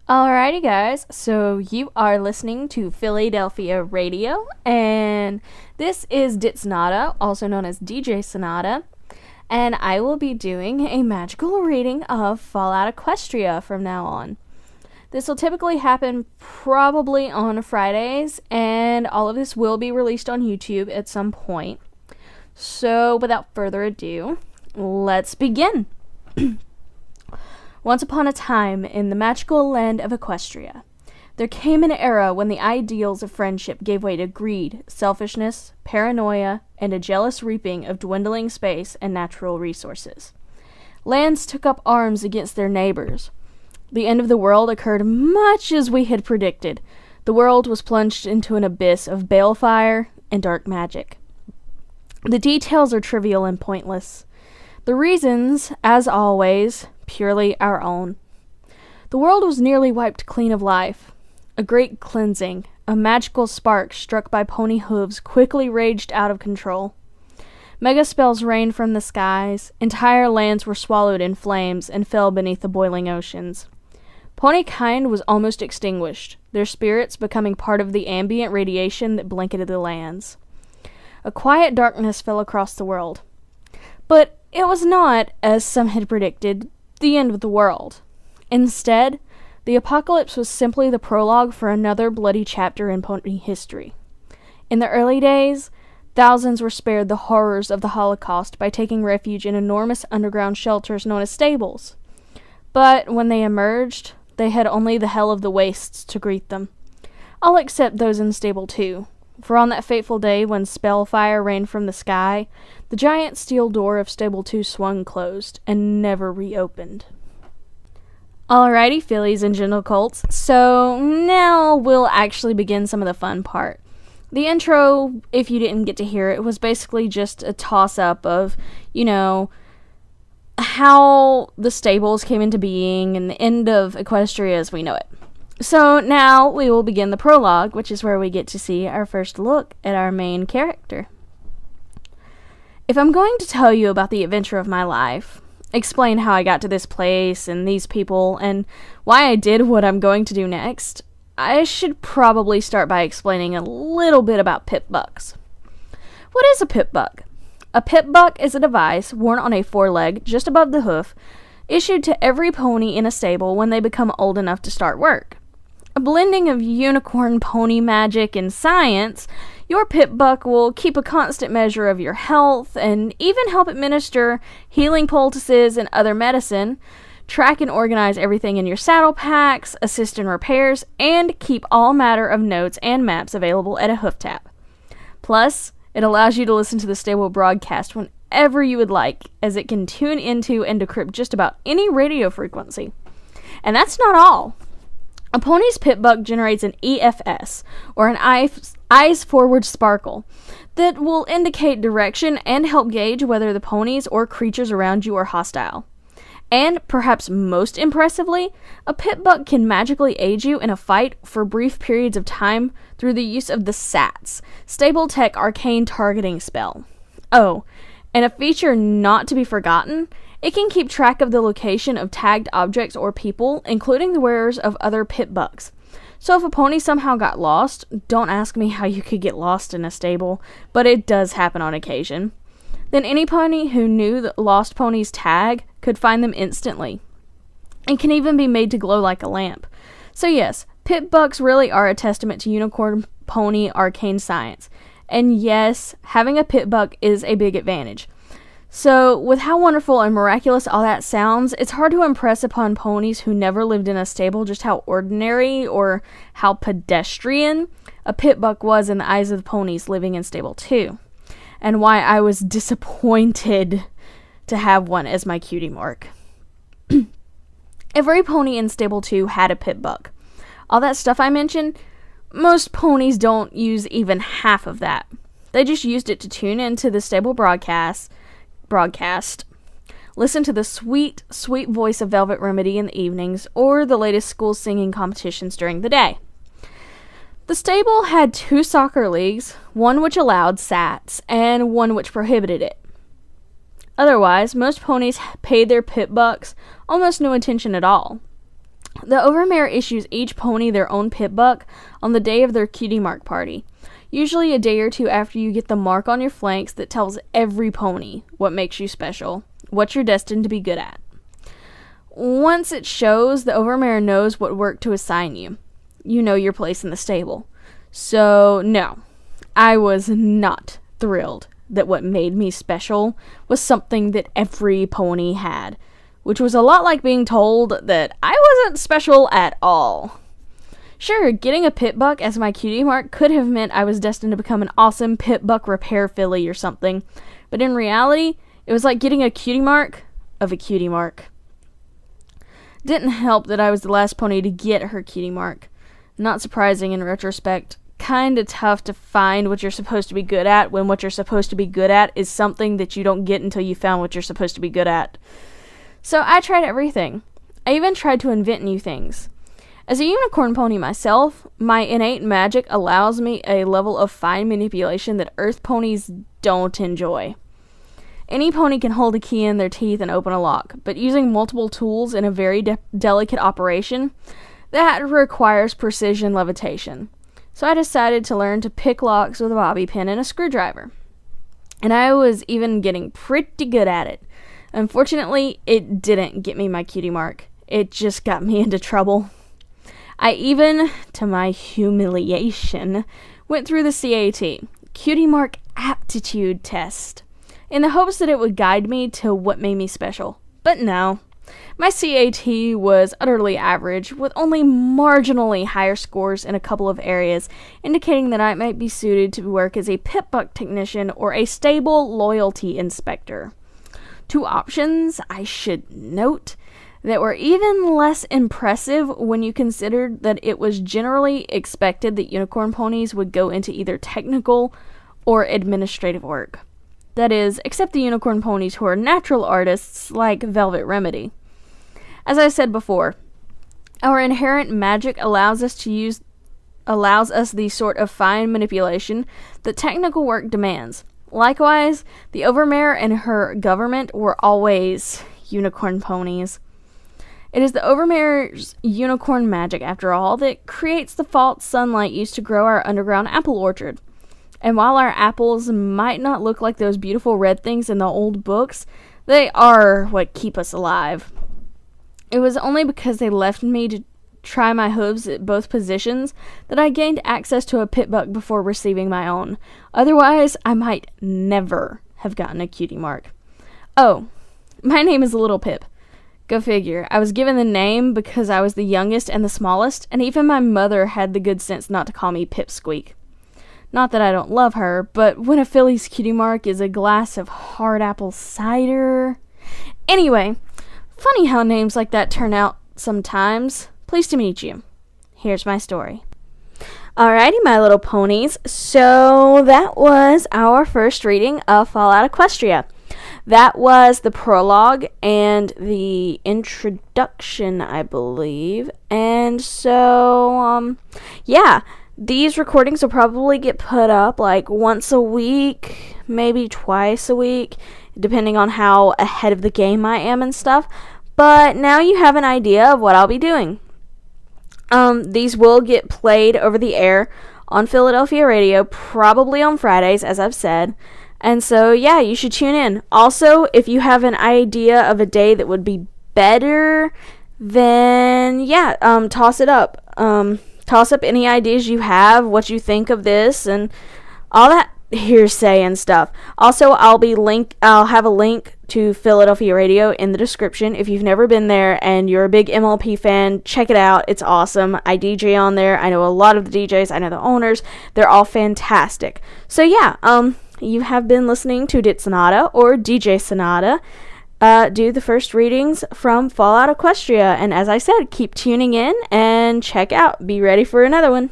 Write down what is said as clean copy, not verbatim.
Alrighty, guys. So you are listening to Philadelphia Radio, and this is Dit Sonata, also known as DJ Sonata, and I will be doing a magical reading of Fallout Equestria from now on. This will typically happen probably on Fridays, and all of this will be released on YouTube at some point. So, without further ado, let's begin. Once upon a time, in the magical land of Equestria, there came an era when the ideals of friendship gave way to greed, selfishness, paranoia, and a jealous reaping of dwindling space and natural resources. Lands took up arms against their neighbors. The end of the world occurred much as we had predicted. The world was plunged into an abyss of balefire and dark magic. The details are trivial and pointless. The reasons, as always, purely our own. The world was nearly wiped clean of life. A great cleansing, a magical spark struck by pony hooves quickly raged out of control. Mega spells rained from the skies, entire lands were swallowed in flames and fell beneath the boiling oceans. Pony kind was almost extinguished, their spirits becoming part of the ambient radiation that blanketed the lands. A quiet darkness fell across the world. But it was not, as some had predicted, the end of the world. Instead, the apocalypse was simply the prologue for another bloody chapter in pony history. In the early days, thousands were spared the horrors of the Holocaust by taking refuge in enormous underground shelters known as stables. But when they emerged, they had only the hell of the wastes to greet them. All except those in Stable 2. For on that fateful day when spellfire rained from the sky, the giant steel door of Stable 2 swung closed and never reopened. Alrighty, fillies and gentle colts, so now we'll actually begin some of the fun part. The intro, if you didn't get to hear it, was basically just a toss-up of, how the stables came into being and the end of Equestria as we know it. So now we will begin the prologue, which is where we get to see our first look at our main character. If I'm going to tell you about the adventure of my life, explain how I got to this place and these people, and why I did what I'm going to do next, I should probably start by explaining a little bit about pip bucks. What is a pip buck? A pip buck is a device worn on a foreleg just above the hoof, issued to every pony in a stable when they become old enough to start work. A blending of unicorn pony magic and science, your pip buck will keep a constant measure of your health and even help administer healing poultices and other medicine, track and organize everything in your saddle packs, assist in repairs, and keep all matter of notes and maps available at a hoof tap. Plus, it allows you to listen to the stable broadcast whenever you would like, as it can tune into and decrypt just about any radio frequency. And that's not all. A pony's pip buck generates an EFS, or an eyes forward sparkle, that will indicate direction and help gauge whether the ponies or creatures around you are hostile. And, perhaps most impressively, a pip buck can magically aid you in a fight for brief periods of time through the use of the SATS, Stable Tech Arcane Targeting Spell. Oh, and a feature not to be forgotten, it can keep track of the location of tagged objects or people, including the wearers of other pip bucks. So if a pony somehow got lost, don't ask me how you could get lost in a stable, but it does happen on occasion. Then any pony who knew the lost pony's tag could find them instantly. It can even be made to glow like a lamp. So yes, pip bucks really are a testament to unicorn pony arcane science. And yes, having a pip buck is a big advantage. So, with how wonderful and miraculous all that sounds, it's hard to impress upon ponies who never lived in a stable just how ordinary or how pedestrian a pip buck was in the eyes of the ponies living in Stable 2. And why I was disappointed to have one as my cutie mark. Every pony in Stable 2 had a pip buck. All that stuff I mentioned, most ponies don't use even half of that. They just used it to tune into the stable broadcast, listen to the sweet, sweet voice of Velvet Remedy in the evenings, or the latest school singing competitions during the day. The stable had 2 soccer leagues, one which allowed SATs, and one which prohibited it. Otherwise, most ponies paid their pip bucks almost no attention at all. The Overmare issues each pony their own pit buck on the day of their cutie mark party, usually a day or two after you get the mark on your flanks that tells every pony what makes you special, what you're destined to be good at. Once it shows, the Overmare knows what work to assign you. You know your place in the stable. So, no, I was not thrilled that what made me special was something that every pony had, which was a lot like being told that I wasn't special at all. Sure, getting a pit buck as my cutie mark could have meant I was destined to become an awesome pit buck repair filly or something, but in reality, it was like getting a cutie mark of a cutie mark. Didn't help that I was the last pony to get her cutie mark. Not surprising in retrospect. Kinda tough to find what you're supposed to be good at when what you're supposed to be good at is something that you don't get until you found what you're supposed to be good at. So I tried everything. I even tried to invent new things. As a unicorn pony myself, my innate magic allows me a level of fine manipulation that earth ponies don't enjoy. Any pony can hold a key in their teeth and open a lock, but using multiple tools in a very delicate operation, that requires precision levitation. So I decided to learn to pick locks with a bobby pin and a screwdriver. And I was even getting pretty good at it. Unfortunately, it didn't get me my cutie mark. It just got me into trouble. I even, to my humiliation, went through the CAT, Cutie Mark Aptitude Test, in the hopes that it would guide me to what made me special. But no. My CAT was utterly average, with only marginally higher scores in a couple of areas, indicating that I might be suited to work as a pit buck technician or a stable loyalty inspector. Two options, I should note, that were even less impressive when you considered that it was generally expected that unicorn ponies would go into either technical or administrative work. That is, except the unicorn ponies who are natural artists like Velvet Remedy. As I said before, our inherent magic allows us the sort of fine manipulation that technical work demands. Likewise, the Overmare and her government were always unicorn ponies. It is the Overmare's unicorn magic, after all, that creates the false sunlight used to grow our underground apple orchard. And while our apples might not look like those beautiful red things in the old books, they are what keep us alive. It was only because they left me to try my hooves at both positions that I gained access to a pit buck before receiving my own. Otherwise, I might never have gotten a cutie mark. Oh, my name is Little Pip. Go figure. I was given the name because I was the youngest and the smallest, and even my mother had the good sense not to call me Pipsqueak. Not that I don't love her, but when a filly's cutie mark is a glass of hard apple cider... Anyway, funny how names like that turn out sometimes. Pleased to meet you. Here's my story. Alrighty, my little ponies. So that was our first reading of Fallout Equestria. That was the prologue and the introduction, I believe. And so, yeah, these recordings will probably get put up like once a week, maybe twice a week, depending on how ahead of the game I am and stuff. But now you have an idea of what I'll be doing. These will get played over the air on Philadelphia radio, probably on Fridays, as I've said. And so, yeah, you should tune in. Also, if you have an idea of a day that would be better, then, yeah, toss it up. Toss up any ideas you have, what you think of this, and all that hearsay and stuff. Also, I'll have a link to Philadelphia Radio in the description. If you've never been there and you're a big MLP fan, check it out. It's awesome. I DJ on there. I know a lot of the DJs. I know the owners. They're all fantastic. So yeah, you have been listening to Dit Sonata or DJ Sonata do the first readings from Fallout Equestria. And as I said, keep tuning in and check out. Be ready for another one.